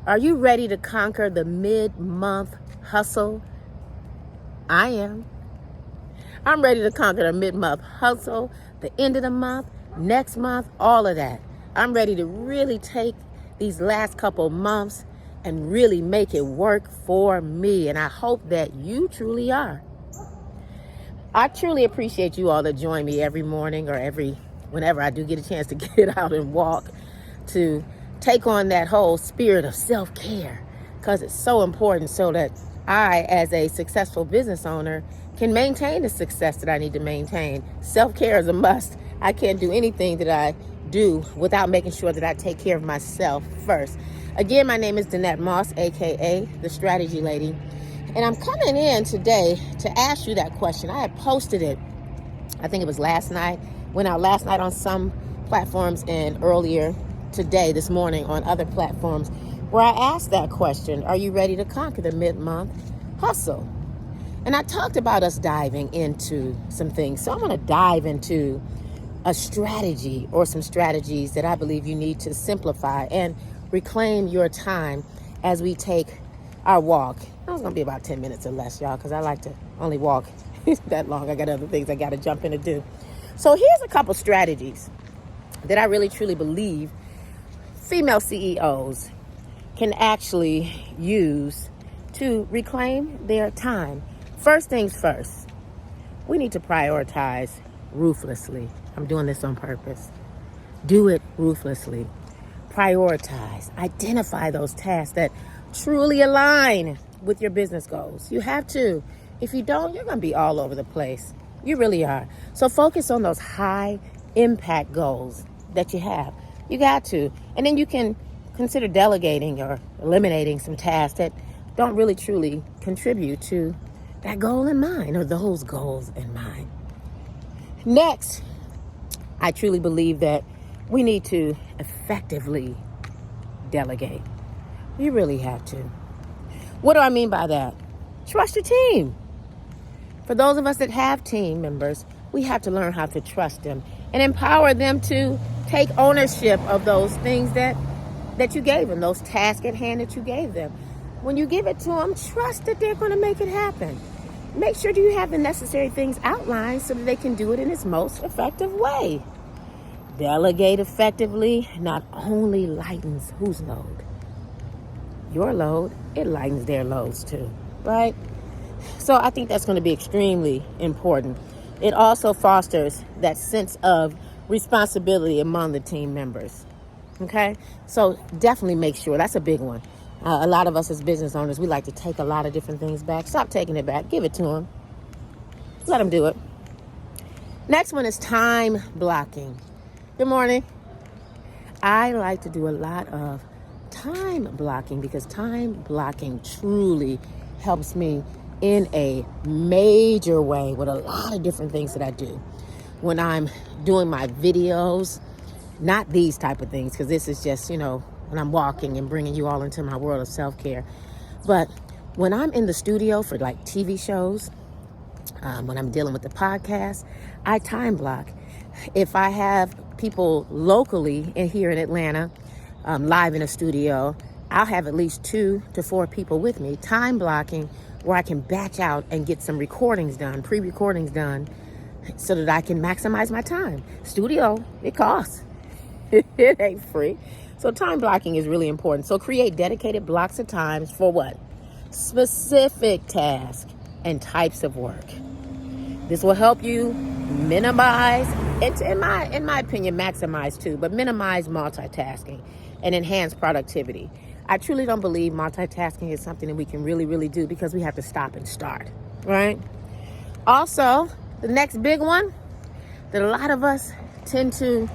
Are you ready to conquer the mid-month hustle? I am. I'm ready to conquer the mid-month hustle, the end of the month, next month, all of that. I'm ready to really take these last couple months and really make it work for me. And I hope that you truly are. I truly appreciate you all that join me every morning or whenever I do get a chance to get out and walk, to take on that whole spirit of self-care, because it's so important so that I, as a successful business owner, can maintain the success that I need to maintain. Self-care is a must. I can't do anything that I do without making sure that I take care of myself first. Again, my name is Danette Moss, aka the Strategy Lady, and I'm coming in today to ask you that question. I had posted it, I think it was last night, went out last night on some platforms and earlier today, this morning on other platforms, where I asked that question: are you ready to conquer the mid-month hustle? And I talked about us diving into some things. So I'm going to dive into a strategy or some strategies that I believe you need to simplify and reclaim your time as we take our walk. It's going to be about 10 minutes or less, y'all, because I like to only walk that long. I got other things I got to jump in and do. So here's a couple strategies that I really truly believe female CEOs can actually use to reclaim their time. First things first, we need to prioritize ruthlessly. I'm doing this on purpose. Do it ruthlessly. Prioritize. Identify those tasks that truly align with your business goals. You have to. If you don't, you're going to be all over the place. You really are. So focus on those high impact goals that you have. You got to. And then you can consider delegating or eliminating some tasks that don't really truly contribute to that goal in mind, or those goals in mind. Next, I truly believe that we need to effectively delegate. You really have to. What do I mean by that? Trust your team. For those of us that have team members, we have to learn how to trust them and empower them to take ownership of those things that you gave them, those tasks at hand that you gave them. When you give it to them, trust that they're going to make it happen. Make sure you have the necessary things outlined so that they can do it in its most effective way. Delegate effectively not only lightens whose load? Your load. It lightens their loads too, right? So I think that's going to be extremely important. It also fosters that sense of responsibility among the team members. Okay? So definitely make sure. That's a big one. A lot of us as business owners, we like to take a lot of different things back. Stop taking it back. Give it to them. Let them do it. Next one is time blocking. Good morning. I like to do a lot of time blocking because time blocking truly helps me in a major way with a lot of different things that I do. When I'm doing my videos, not these type of things, because this is just, when I'm walking and bringing you all into my world of self-care. But when I'm in the studio for like TV shows, when I'm dealing with the podcast, I time block. If I have people locally here in Atlanta, live in a studio, I'll have at least 2 to 4 people with me, time blocking, where I can batch out and get some recordings done, pre-recordings done, so that I can maximize my time. Studio, it costs. It ain't free. So time blocking is really important. So create dedicated blocks of times for what? Specific tasks and types of work. This will help you minimize, it's in my opinion, maximize too, but minimize multitasking and enhance productivity. I truly don't believe multitasking is something that we can really, really do because we have to stop and start, right? Also, the next big one that a lot of us tend to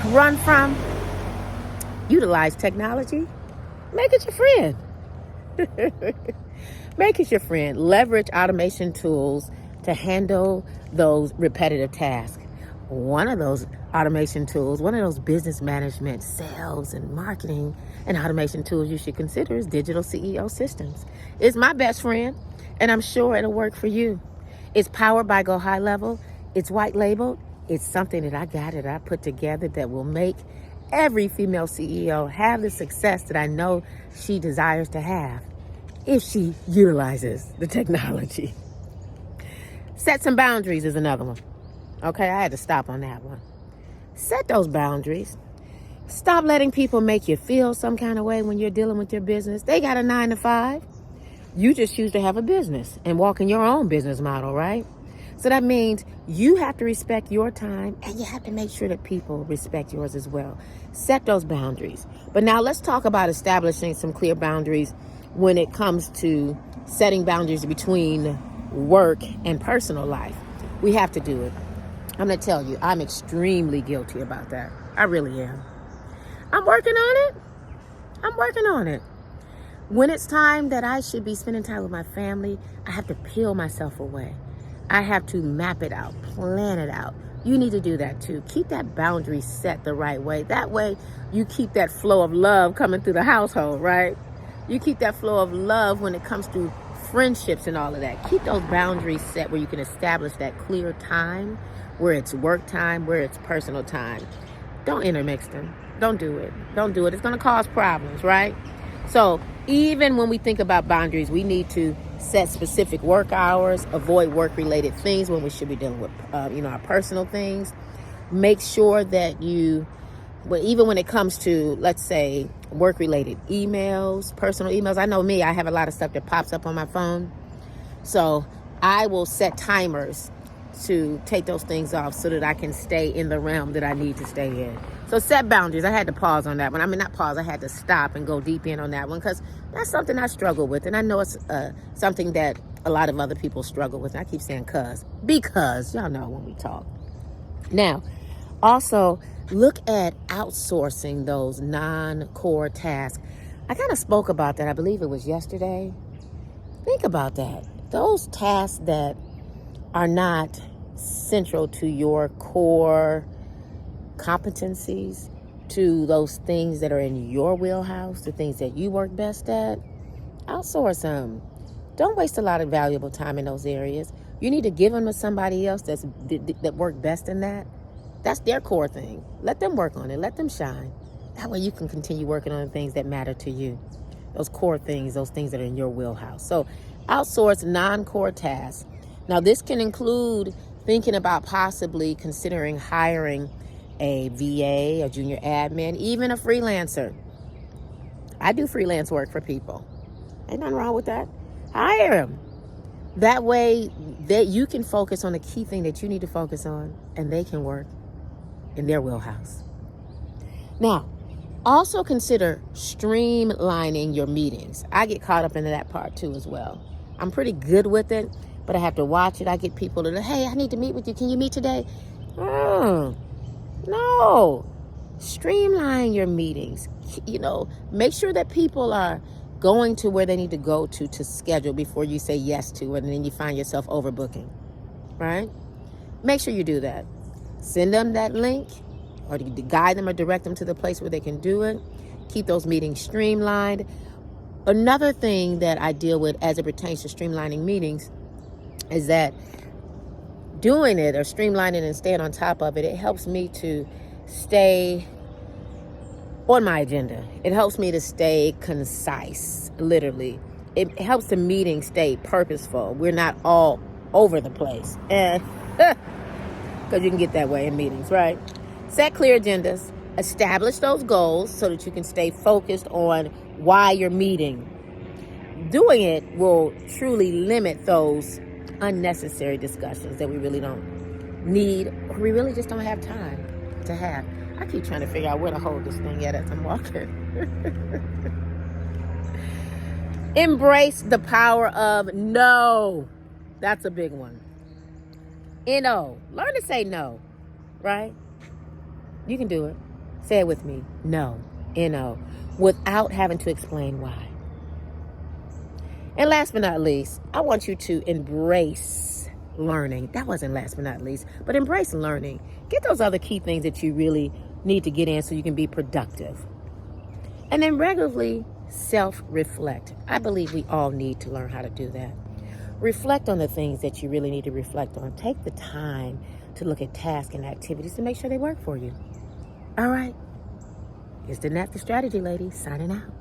run from: utilize technology. Make it your friend. Make it your friend. Leverage automation tools to handle those repetitive tasks. One of those automation tools, one of those business management, sales, and marketing and automation tools you should consider is digital CEO systems. It's my best friend, and I'm sure it'll work for you. It's powered by Go High Level. It's white labeled. It's something that I put together that will make every female CEO have the success that I know she desires to have if she utilizes the technology. Set some boundaries is another one. Okay, I had to stop on that one. Set those boundaries. Stop letting people make you feel some kind of way when you're dealing with your business. They got a 9 to 5. You just choose to have a business and walk in your own business model, right? So that means you have to respect your time and you have to make sure that people respect yours as well. Set those boundaries. But now let's talk about establishing some clear boundaries when it comes to setting boundaries between work and personal life. We have to do it. I'm going to tell you, I'm extremely guilty about that. I really am. I'm working on it. When it's time that I should be spending time with my family, I have to peel myself away. I have to map it out, plan it out. You need to do that too. Keep that boundary set the right way. That way you keep that flow of love coming through the household, right? You keep that flow of love when it comes to friendships and all of that. Keep those boundaries set where you can establish that clear time, where it's work time, where it's personal time. Don't intermix them. Don't do it. It's going to cause problems, right? So even when we think about boundaries, we need to set specific work hours, avoid work-related things when we should be dealing with, our personal things. Make sure that even when it comes to, let's say, work-related emails, personal emails. I know me, I have a lot of stuff that pops up on my phone. So I will set timers to take those things off so that I can stay in the realm that I need to stay in. So set boundaries. I had to pause on that one. Not pause. I had to stop and go deep in on that one because that's something I struggle with. And I know it's something that a lot of other people struggle with. And I keep saying because y'all know when we talk. Now, also look at outsourcing those non-core tasks. I kind of spoke about that. I believe it was yesterday. Think about that. Those tasks that are not central to your core competencies, to those things that are in your wheelhouse, the things that you work best at, outsource them. Don't waste a lot of valuable time in those areas. You need to give them to somebody else that work best in that. That's their core thing. Let them work on it. Let them shine. That way you can continue working on the things that matter to you. Those core things, those things that are in your wheelhouse. So outsource non-core tasks. Now this can include thinking about possibly considering hiring a VA, a junior admin, even a freelancer. I do freelance work for people. Ain't nothing wrong with that. Hire them. That way that you can focus on the key thing that you need to focus on and they can work in their wheelhouse. Now, also consider streamlining your meetings. I get caught up into that part too as well. I'm pretty good with it, but I have to watch it. I get people that, hey, I need to meet with you. Can you meet today? No. Streamline your meetings. Make sure that people are going to where they need to go to schedule before you say yes to it, and then you find yourself overbooking, right? Make sure you do that. Send them that link or to guide them or direct them to the place where they can do it. Keep those meetings streamlined. Another thing that I deal with as it pertains to streamlining meetings is that doing it or streamlining and staying on top of it, it helps me to stay on my agenda. It helps me to stay concise, literally. It helps the meeting stay purposeful. We're not all over the place. Because you can get that way in meetings, right? Set clear agendas. Establish those goals so that you can stay focused on why you're meeting. Doing it will truly limit those unnecessary discussions that we really don't need or we really just don't have time to have. I keep trying to figure out where to hold this thing at as I'm walking. Embrace the power of no. That's a big one. N-O. Learn to say no, right? You can do it. Say it with me. No. N-O. Without having to explain why. And last but not least, I want you to embrace learning. That wasn't last but not least, but embrace learning. Get those other key things that you really need to get in so you can be productive. And then regularly self-reflect. I believe we all need to learn how to do that. Reflect on the things that you really need to reflect on. Take the time to look at tasks and activities to make sure they work for you. All right? It's the Nasty Strategy Lady signing out.